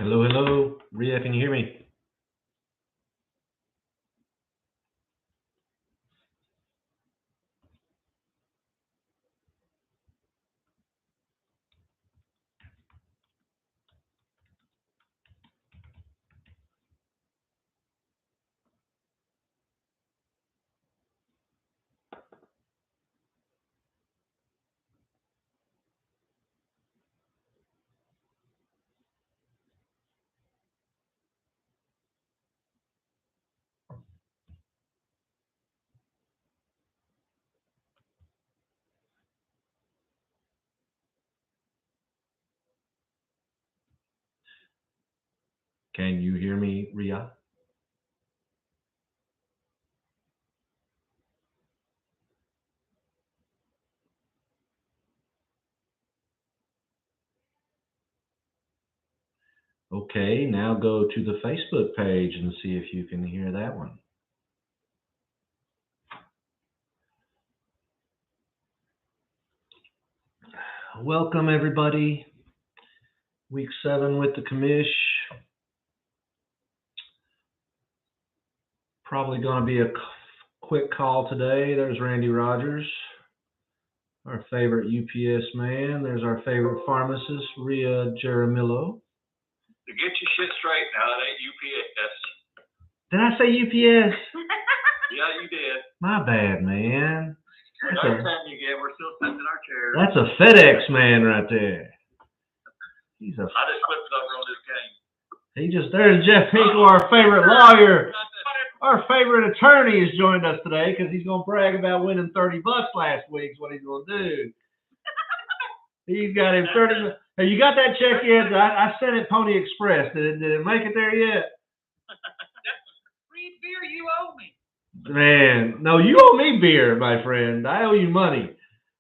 Hello, hello. Rhea, can you hear me? Can you hear me, Rhea? Okay, now go to the Facebook page and see if you can hear that one. Welcome, everybody. Week 7 with the Commish. Probably going to be a quick call today. There's Randy Rogers, our favorite UPS man. There's our favorite pharmacist, Rhea Jaramillo. To get your shit straight now, it ain't UPS. Did I say UPS? Yeah, you did. My bad, man. Next time you get, we're still sitting in our chairs. That's a FedEx man right there. I just flipped over on this game. There's Jeff Hinkle, our favorite lawyer. Our favorite attorney has joined us today because he's going to brag about winning $30 last week is what he's going to do. He's got him 30. Have you got that check yet? I sent it Pony Express. Did it make it there yet? Free beer you owe me. Man, no, you owe me beer, my friend. I owe you money,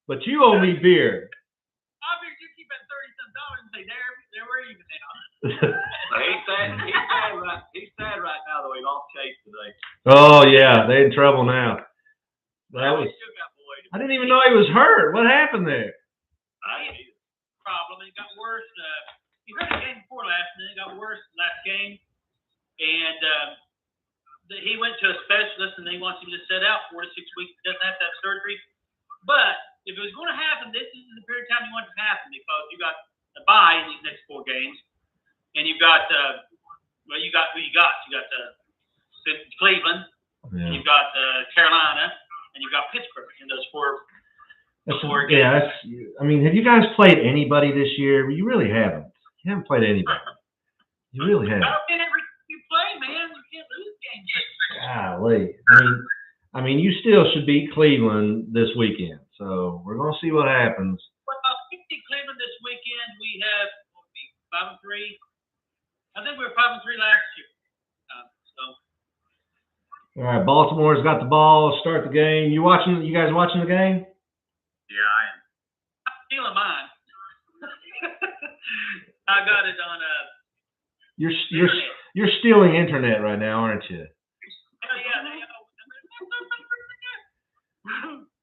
but you owe me beer. I figured you keep that $30 and say, there we're even now. He's sad right now, though. He lost Chase today. Oh, yeah, they're in trouble now. I didn't even know he was hurt. What happened there? Problem. It got worse. He heard the game before last, and then it got worse last game. And he went to a specialist, and they want him to sit out 4 to 6 weeks. He doesn't have to have surgery. But if it was going to happen, this is the period of time you want it to happen because you got a bye in these next 4 games, and you've got you got who you got. You got Cleveland, and you've got Carolina, and you've got Pittsburgh in those 4 games. Yeah, I mean, have you guys played anybody this year? You really haven't. You haven't played anybody. You really haven't. You play, man. You can't lose games. Golly. I mean, you still should beat Cleveland this weekend. So we're gonna see what happens. Well, if we beat Cleveland this weekend, we have 5-3. I think we were 5-3 last year. All right, Baltimore's got the ball. Start the game. You guys watching the game? Yeah, I am. I'm stealing mine. I got it on You're stealing internet right now, aren't you?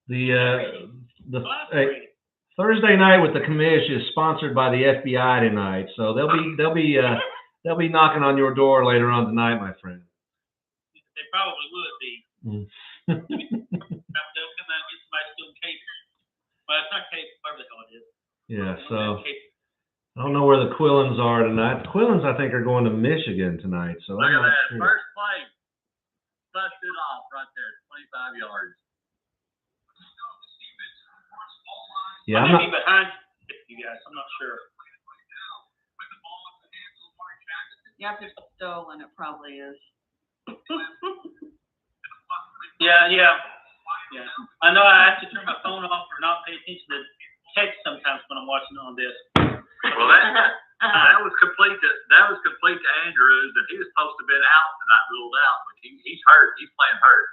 The Thursday night with the Commish is sponsored by the FBI tonight, so they'll be knocking on your door later on tonight, my friend. They probably would be. They'll come out and get somebody stealing cape. Well, it's not cape, whatever the hell it is. Yeah, so I don't know where the Quillins are tonight. The Quillins, I think, are going to Michigan tonight. So look at that. Sure. First play. Busted off right there, 25 yards. Yeah, I'm not behind you guys. I'm not sure. Yeah, if it's stolen, it probably is. Yeah. I know I have to turn my phone off or not pay attention to text sometimes when I'm watching on this. Well, that was complete to Andrews, and he was supposed to have been out tonight, ruled out, but he's hurt. He's playing hurt.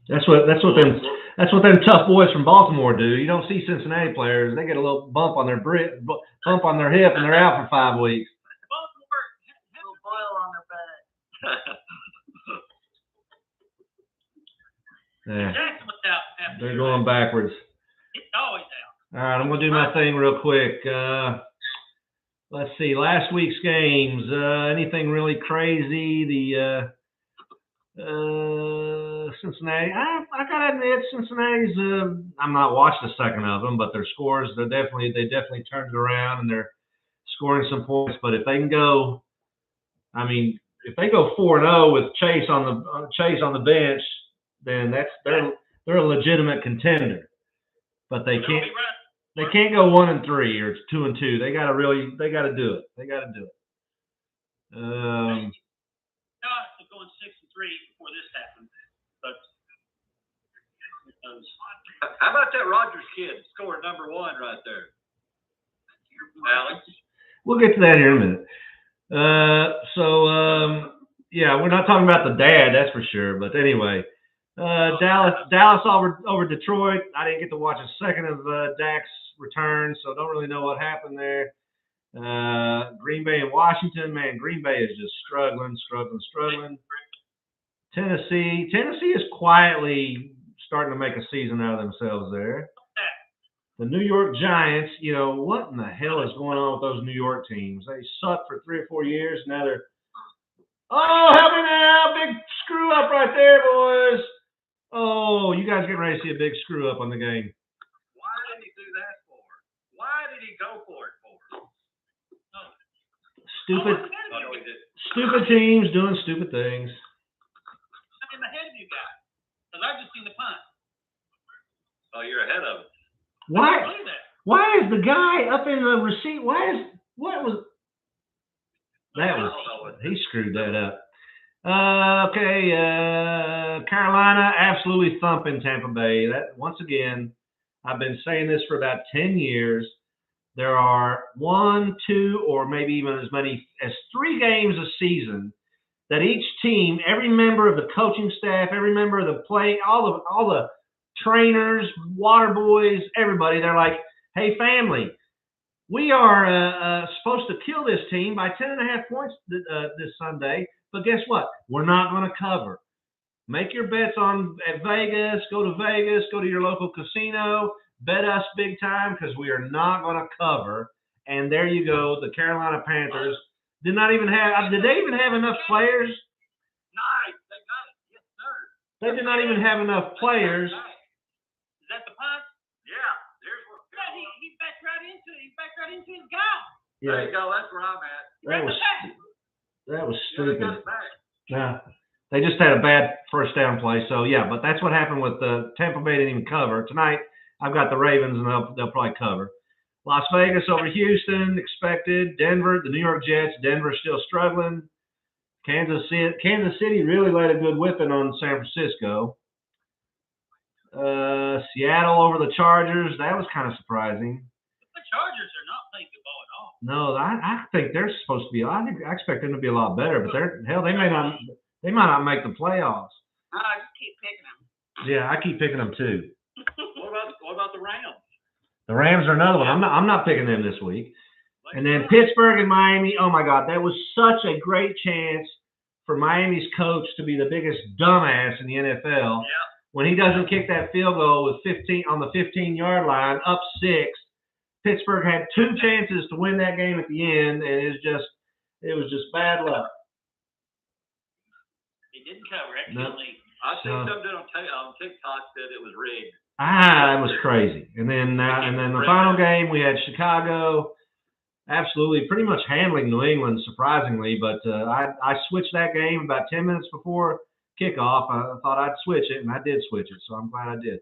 That's what them tough boys from Baltimore do. You don't see Cincinnati players; they get a little bump on their hip, and they're out for 5 weeks. Baltimore, A little boil on their back. Yeah, Jackson was out. they're going backwards. It's always out. All right, I'm gonna do my thing real quick. let's see, last week's games. Anything really crazy? The Cincinnati. I gotta admit, Cincinnati's. I'm not watched a second of them, but their scores. They definitely turned it around, and they're scoring some points. But if they can go, I mean, if they go 4-0 with Chase on the bench, then they're a legitimate contender. But they can't go 1-3 or 2-2. They gotta do it. They gotta do it. Going 6-3 before this happened, but how about that Rogers kid scoring number 1 right there, Alex? We'll get to that here in a minute. Yeah, we're not talking about the dad, that's for sure. But anyway, Dallas over Detroit. I didn't get to watch a second of Dak's return, so don't really know what happened there. Green Bay and Washington, man, Green Bay is just struggling. Tennessee is quietly starting to make a season out of themselves there. The New York Giants, what in the hell is going on with those New York teams? They sucked for 3 or 4 years. Now they're, oh, help me now. Big screw up right there, boys. Oh, you guys getting ready to see a big screw up on the game. Why did he do that for? Why did he go for it for? Stupid teams doing stupid things. I'm ahead of you guys, because I've just seen the punt. Oh, you're ahead of it. Why is the guy up in the receipt? He screwed that up. Okay, Carolina absolutely thumping Tampa Bay. That once again, I've been saying this for about 10 years. There are 1, 2, or maybe even as many as 3 games a season that each team, every member of the coaching staff, every member of the all the trainers, water boys, everybody, they're like, hey, family, we are supposed to kill this team by 10.5 points this Sunday, but guess what? We're not going to cover. Make your bets at Vegas. Go to your local casino. Bet us big time because we are not going to cover. And there you go. The Carolina Panthers did they even have enough players? Nice. They got it. Yes, sir. They did not even have enough players. Is that the punt? Yeah. There's where he backed right into it. He backed right into his guy. There you go. That's where I'm at. That was stupid. They got it back. Yeah. They just had a bad first down play. So, yeah, but that's what happened with the Tampa Bay didn't even cover. Tonight, I've got the Ravens, and they'll probably cover. Las Vegas over Houston, expected. Denver, the New York Jets. Denver still struggling. Kansas City really laid a good whipping on San Francisco. Seattle over the Chargers. That was kind of surprising. The Chargers are not playing good ball at all. No, I think they're supposed to be. I expect them to be a lot better, but they might not make the playoffs. I just keep picking them. Yeah, I keep picking them too. What about the Rams? The Rams are another one. I'm not picking them this week. And then Pittsburgh and Miami. Oh my God, that was such a great chance for Miami's coach to be the biggest dumbass in the NFL. Yeah. When he doesn't kick that field goal with 15 on the 15-yard line, up 6. Pittsburgh had 2 chances to win that game at the end, and it was just bad luck. He didn't cover it. No. I seen something on TikTok that it was rigged. That was crazy. And then the final game, we had Chicago absolutely pretty much handling New England, surprisingly. But I switched that game about 10 minutes before kickoff. I thought I'd switch it, and I did switch it, so I'm glad I did.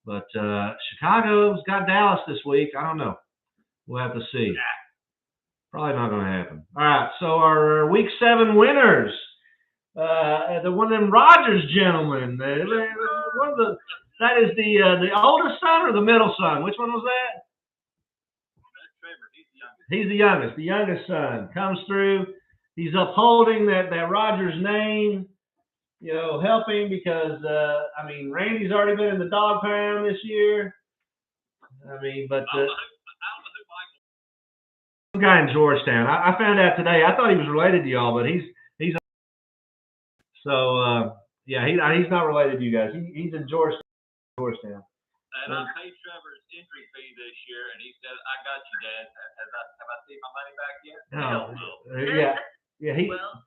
But Chicago's got Dallas this week. I don't know. We'll have to see. Probably not going to happen. All right, so our Week 7 winners. One of them Rogers gentlemen. That is the oldest son or the middle son? Which one was that? That's Trevor. He's the youngest. The youngest son comes through. He's upholding that Rogers name, helping because, Randy's already been in the dog pound this year. But some guy in Georgetown. I found out today. I thought he was related to y'all, but he's so, he's not related to you guys. He's in Georgetown. And I paid Trevor's entry fee this year, and he said, "I got you, Dad. Have I seen my money back yet?" Hell no. Yeah. He Well,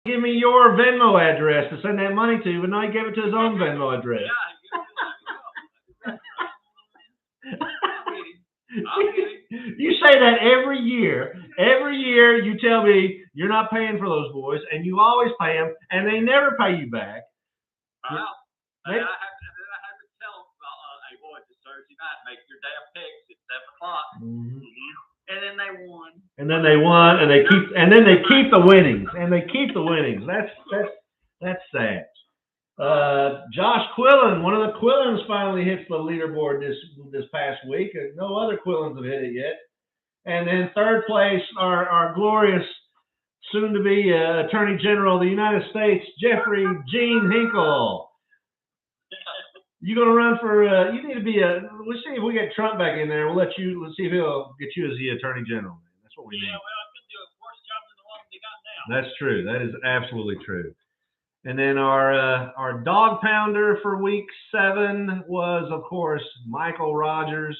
give me your Venmo address to send that money to, but no, he gave it to his own Venmo address. Yeah, I'll get him. You say that every year. Every year you tell me you're not paying for those boys, and you always pay them, and they never pay you back. Well, and I have to tell them, hey boys, it's Thursday night. Make your damn picks. It's 7 o'clock. Mm-hmm. and then they won. And then they won, and they keep the winnings, and they keep the winnings. That's sad. Josh Quillen, one of the Quillens finally hits the leaderboard this past week, and no other Quillens have hit it yet. And then third place, our glorious, soon-to-be Attorney General of the United States, Jeffrey Gene Hinkle. You gonna run for? You need to be Let's see if we get Trump back in there. Let's see if he'll get you as the Attorney General. That's what we need. Yeah, well, I could do a worse job than the one they got now. That's true. That is absolutely true. And then our dog pounder for week 7 was, of course, Michael Rogers.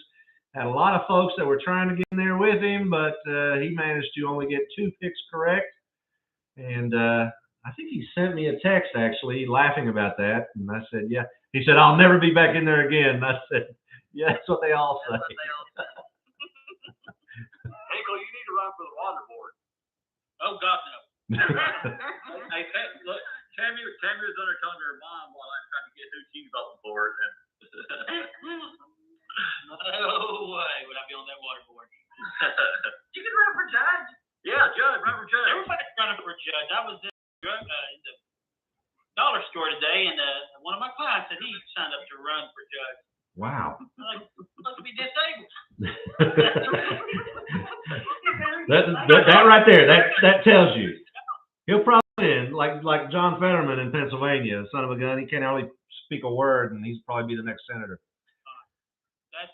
Had a lot of folks that were trying to get in there with him, but he managed to only get 2 picks correct. And I think he sent me a text, actually, laughing about that. And I said, yeah. He said, I'll never be back in there again. And I said, yeah, that's what they all say. Hinkle, you need to run for the water board. Oh, God, no. Hey, look, Tammy was undercutting her mom while I'm trying to get who she's voting for. No way would I be on that water board. You can run for judge. Yeah, Judge, run for judge. Everybody's running for judge. I was in the dollar store today, and one of my clients said he signed up to run for judge. Wow. I'm like, supposed to be disabled. that right there, that tells you. He'll probably win, like John Fetterman in Pennsylvania, son of a gun. He can't hardly speak a word, and he's probably be the next senator. That's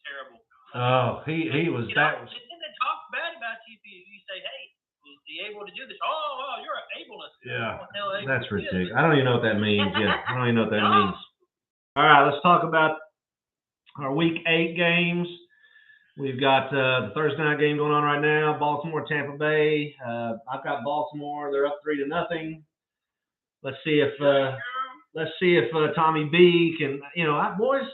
terrible. Oh, he was that. And they talk bad about you if you say, hey, is he able to do this? Oh, you're an ableist. Yeah, What the hell able that's to do this? ridiculous. I don't even know what that means yet. I don't even know what that means. All right, let's talk about our week 8 games. We've got the Thursday night game going on right now, Baltimore, Tampa Bay. I've got Baltimore. They're up 3-0. Let's see if Tommy B can, boys.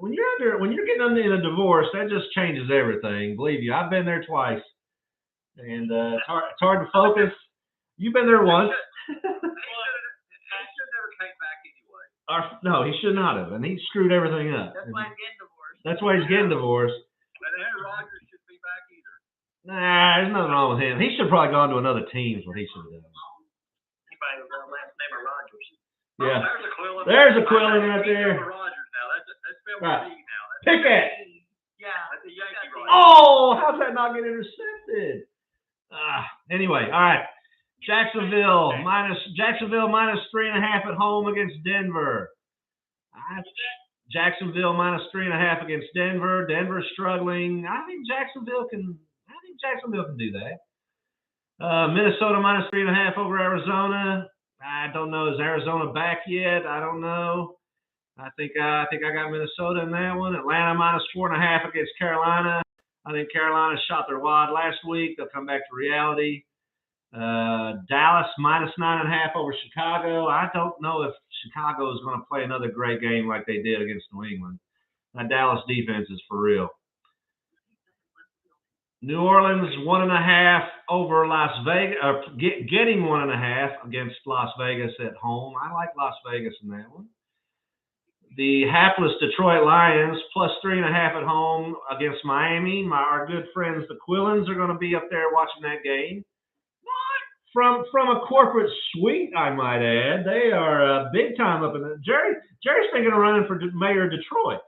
When you're getting in a divorce, that just changes everything. Believe you, I've been there twice, and it's hard to focus. You've been there once. He should never came back anyway. No, he should not have, and he screwed everything up. That's why I'm getting divorced. That's why he's getting divorced. And Aaron Rodgers should be back either. Nah, there's nothing wrong with him. He should have probably gone to another team is what he should have done. Anybody with the last name of Rodgers. Yeah. Oh, there's a Quillen. There's a Quillen right there. Rodgers now. That's spelled Right. with D now. Pick it. Yeah. That's a Yankee Rodgers. Oh, how's that not get intercepted? Anyway, all right. Jacksonville minus 3.5 at home against Denver. Jacksonville minus 3.5 against Denver. Denver's struggling. I think Jacksonville can do that. Minnesota minus 3.5 over Arizona. I don't know. Is Arizona back yet? I don't know. I think I got Minnesota in that one. Atlanta minus 4.5 against Carolina. I think Carolina shot their wad last week. They'll come back to reality. Dallas minus 9.5 over Chicago. I don't know if Chicago is going to play another great game like they did against New England. That Dallas defense is for real. New Orleans 1.5 over Las Vegas, getting 1.5 against Las Vegas at home. I like Las Vegas in that one. The hapless Detroit Lions plus 3.5 at home against Miami. Our good friends, the Quillens, are going to be up there watching that game. From a corporate suite, I might add. They are big time up in the Jerry's thinking of running for mayor of Detroit.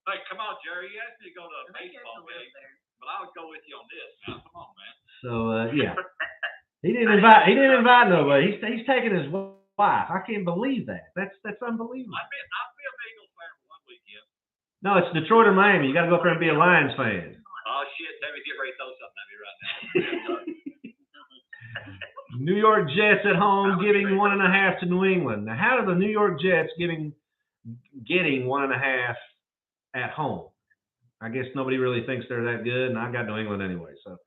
Hey, come on, Jerry. You asked me to go to a baseball game, but I would go with you on this. Now, come on, man. So yeah, he didn't invite nobody. He's taking his wife. I can't believe that. That's unbelievable. I'd be a Eagles fan for one weekend. No, it's Detroit or Miami. You got to go up there and be a Lions fan. Oh shit! Let me get ready to throw something at me right now. New York Jets at home giving 1.5 to New England. Now, how are the New York Jets giving getting 1.5 at home. I guess nobody really thinks they're that good, and I got New England anyway. So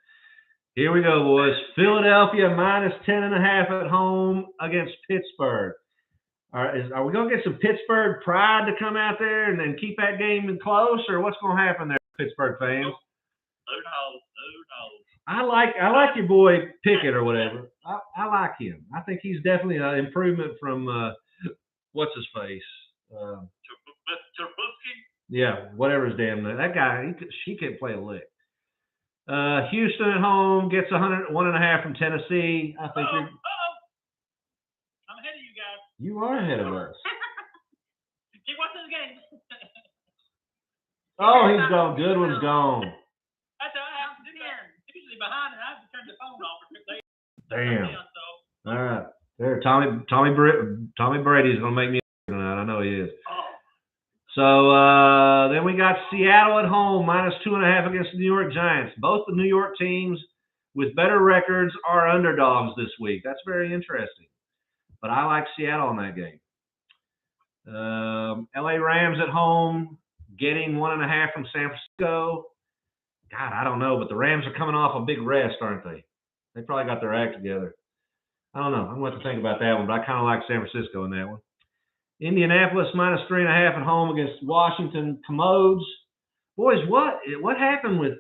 here we go, boys. Philadelphia minus 10.5 at home against Pittsburgh. Are we going to get some Pittsburgh pride to come out there and then keep that game close, or what's going to happen there, Pittsburgh fans? Who knows? I like your boy Pickett or whatever. I like him. I think he's definitely an improvement from what's his face. Yeah, whatever his damn name. That guy, he can't play a lick. Houston at home gets 101.5 from Tennessee. I think I'm ahead of you guys. You are ahead of us. Keep watching the game. Oh, he's gone. Goodwin's gone. That's how I have to do that. Usually behind, and I have to turn the phone off. Damn. All right. There, Tommy Brady's gonna make me tonight. I know he is. So then we got Seattle at home minus 2.5 against the New York Giants. Both the New York teams with better records are underdogs this week. That's very interesting. But I like Seattle in that game. LA Rams at home getting 1.5 from San Francisco. God, I don't know, but the Rams are coming off a big rest, aren't they? They probably got their act together. I don't know. I'm going to have to think about that one, but I kind of like San Francisco in that one. Indianapolis minus 3.5 at home against Washington Commodes. Boys, what happened with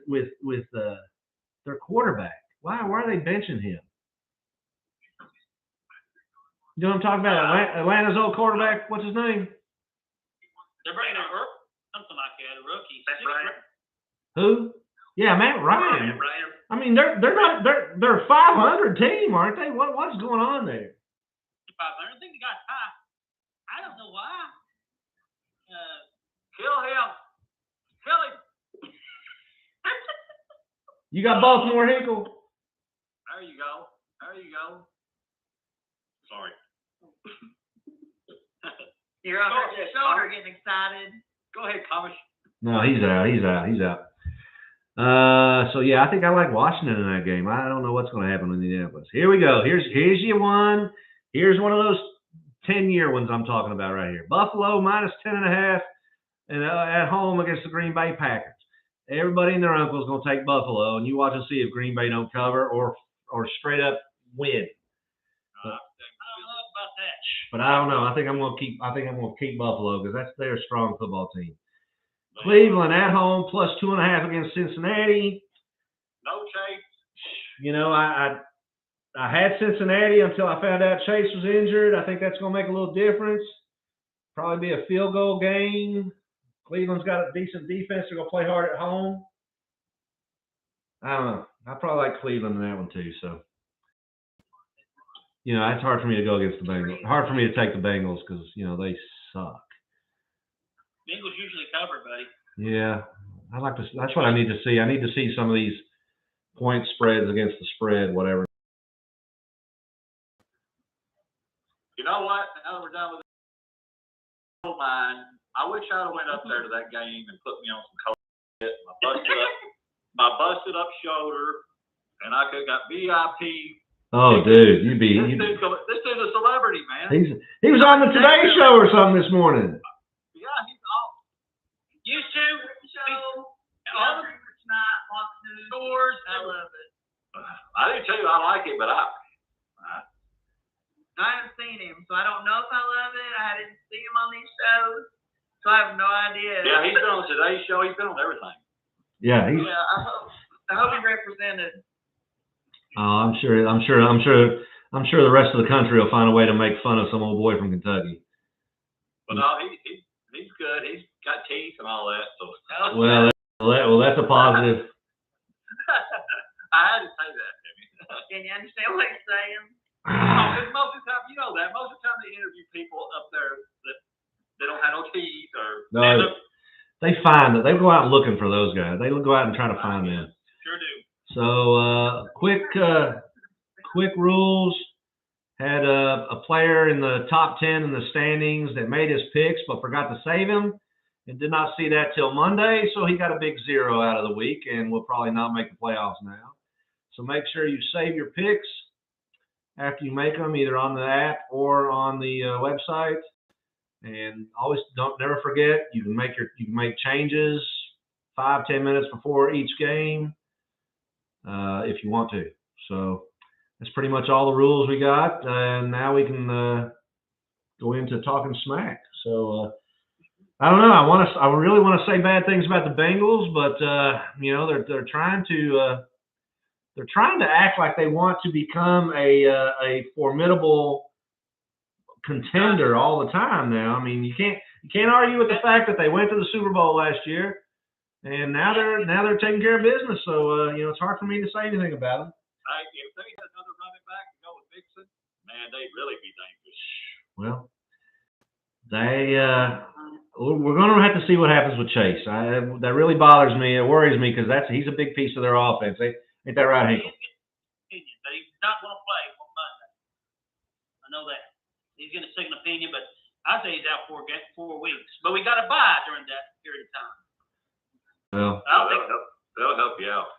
their quarterback? Why are they benching him? You know what I'm talking about? Atlanta's old quarterback. What's his name? They're bringing a something like that, a rookie. Who? Yeah, Matt Ryan. I mean, they're 500 team, aren't they? What's going on there? 500. I think they got high. I don't know why. Kill him. Kill him. You got Baltimore Hinkle. There you go. Sorry. You're over your shoulder getting excited. Go ahead, Commish. No, he's out. So yeah, I think I like Washington in that game. I don't know what's going to happen in Indianapolis. Here we go. Here's your one. Here's one of those 10-year ones I'm talking about right here. Buffalo minus 10.5 and at home against the Green Bay Packers. Everybody and their uncle is going to take Buffalo, and you watch and see if Green Bay don't cover or straight up win. I don't know about that. But I don't know. I think I'm going to keep Buffalo because they're a strong football team. Cleveland at home plus 2.5 against Cincinnati. No Chase. You know, I had Cincinnati until I found out Chase was injured. I think that's going to make a little difference. Probably be a field goal game. Cleveland's got a decent defense. They're going to play hard at home. I don't know. I probably like Cleveland in that one too. So, you know, it's hard for me to go against the Bengals. Hard for me to take the Bengals because, you know, they suck. Bengals usually cover, buddy. Yeah. That's what I need to see. I need to see some of these point spreads against the spread, whatever. You know what? Now that we're done with it, I don't mind. I wish I'd have went up there to that game and put me on some cold shit. My busted up shoulder, and I could have got VIP. Oh, dude, This dude's a celebrity, man. He was on the Today Show or something this morning. Yeah, he's all. Used to. All the tonight, Fox News. Stores. I love it. I do too. I like it, but I haven't seen him, so I don't know if I love it. I didn't see him on these shows, so I have no idea. Yeah, he's been on Today's Show. He's been on everything. Yeah, I hope he represented. Oh, I'm sure the rest of the country will find a way to make fun of some old boy from Kentucky. But no, he's good. He's got teeth and all that. So. Well, that's a positive. I had to say that, Timmy. Can you understand what he's saying? Most of the time, you know that. Most of the time they interview people up there that they don't have no teeth or. No, they find that they go out looking for those guys. They go out and try to find them. Sure do. So quick rules. Had a player in the top 10 in the standings that made his picks but forgot to save him and did not see that till Monday. So he got a big 0 out of the week and will probably not make the playoffs now. So make sure you save your picks after you make them, either on the app or on the website. And always never forget, you can make changes 5-10 minutes before each game if you want to. So that's pretty much all the rules we got, and now we can go into talking smack. So I don't know. I really want to say bad things about the Bengals, but they're trying to act like they want to become a formidable contender all the time now. I mean, you can't argue with the fact that they went to the Super Bowl last year, and now they're taking care of business. So it's hard for me to say anything about them. If they had another running back to go with Mixon, man, they'd really be dangerous. Well, we're going to have to see what happens with Chase. That really bothers me. It worries me because he's a big piece of their offense. Ain't that right, Hinkle? But he's not going to play on Monday. I know that. He's going to second opinion, but I say he's out 4 weeks. But we got to buy during that period of time. Well, they'll help you out.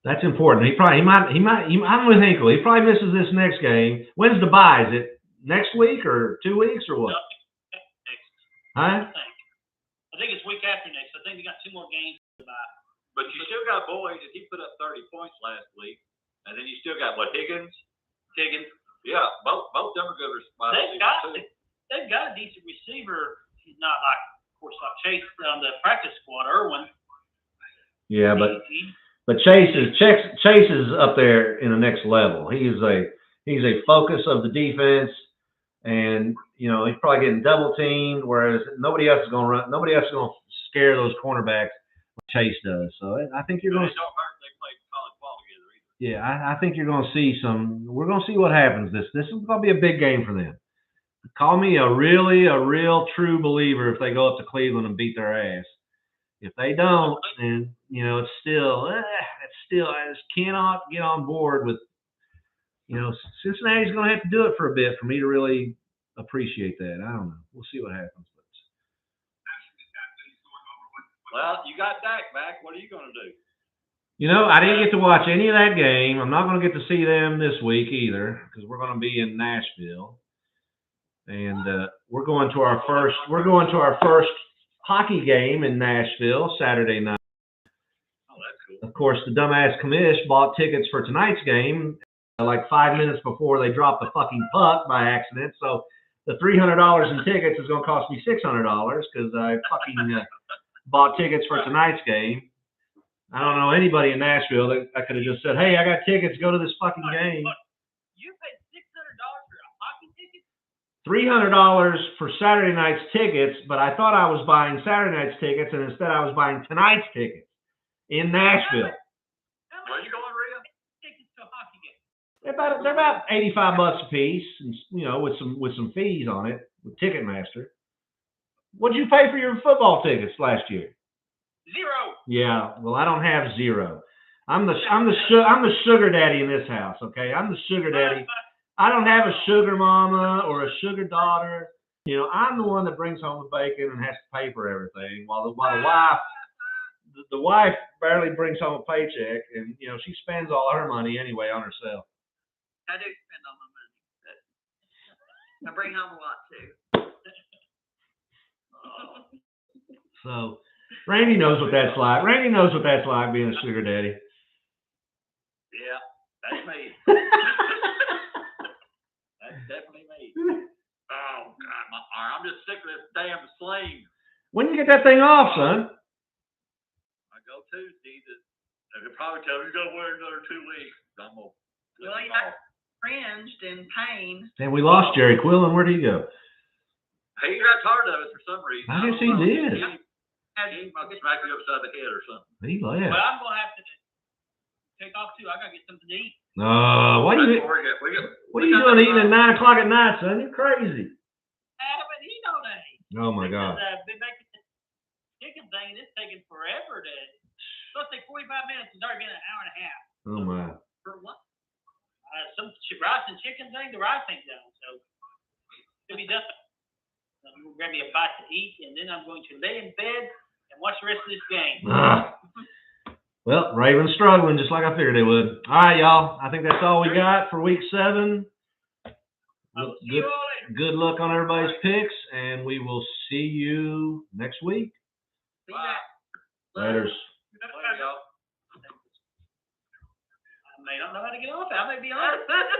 That's important. He might. I'm with Hinkle. He probably misses this next game. When's the bye? Is it next week or 2 weeks or what? Next. Huh? I think it's week after next. I think we got 2 more games to buy. But you still got Boyd, and he put up 30 points last week. And then you still got Higgins? Yeah, both them are good receivers. They've got a decent receiver. He's not like, of course, like Chase on the practice squad, Irwin. Yeah, but Chase is up there in the next level. He's a focus of the defense, and he's probably getting double teamed, whereas nobody else is going to run. Nobody else is going to scare those cornerbacks like Chase does. So I think you're going to. They play college ball together either. Yeah, I think you're going to see some. We're going to see what happens. This is going to be a big game for them. Call me a real true believer if they go up to Cleveland and beat their ass. If they don't, then it's still I just cannot get on board with. Cincinnati's going to have to do it for a bit for me to really appreciate that. I don't know. We'll see what happens. Well, you got Dak back. What are you going to do? I didn't get to watch any of that game. I'm not going to get to see them this week either because we're going to be in Nashville, and we're going to our first hockey game in Nashville Saturday night. Oh, that's cool. Of course, the dumbass Commish bought tickets for tonight's game like 5 minutes before they dropped the fucking puck by accident. So the $300 in tickets is going to cost me $600 because I fucking bought tickets for tonight's game. I don't know anybody in Nashville that I could have just said, "Hey, I got tickets. Go to this fucking game." You paid $600 for a hockey ticket? $300 for Saturday night's tickets, but I thought I was buying Saturday night's tickets, and instead I was buying tonight's tickets in Nashville. Where are you going, Rhea? Tickets to a hockey game. They're about $85 a piece, and, with some fees on it with Ticketmaster. What'd you pay for your football tickets last year? 0. Yeah, well, I don't have 0. I'm the sugar daddy in this house. Okay, I'm the sugar daddy. I don't have a sugar mama or a sugar daughter. I'm the one that brings home the bacon and has to pay for everything, while the wife barely brings home a paycheck, and she spends all her money anyway on herself. I do spend all my money, but I bring home a lot too. So Randy knows what that's like. Randy knows what that's like being a sugar daddy. Yeah, that's me. That's definitely me. Oh God, my arm! I'm just sick of this damn sling. When you get that thing off, son? I go Tuesday. I could probably tell you got to wear another 2 weeks. I'm gonna. Well, you got cringed in pain. And we lost Jerry Quillen. Where did he go? He got tired of it for some reason. I guess he did. He must have smacked you upside the head or something. He left. Well, I'm going to have to take off too. I got to get something to eat. What are you doing eating at 9 o'clock at night, son? You're crazy. I haven't eaten all day. Oh, my God. Been making this chicken thing, and it's taking forever to. It's supposed to take 45 minutes. It's already been an hour and a half. Oh, my. For what? Some rice and chicken thing. The rice ain't done, so it'll be done. I'm going to grab me a bite to eat, and then I'm going to lay in bed and watch the rest of this game. Well, Ravens struggling just like I figured they would. All right, y'all. I think that's all we got for week 7. I'll see you all later. Good luck on everybody's picks, and we will see you next week. See you back. Laters. There you go. I may not know how to get off. I may be on.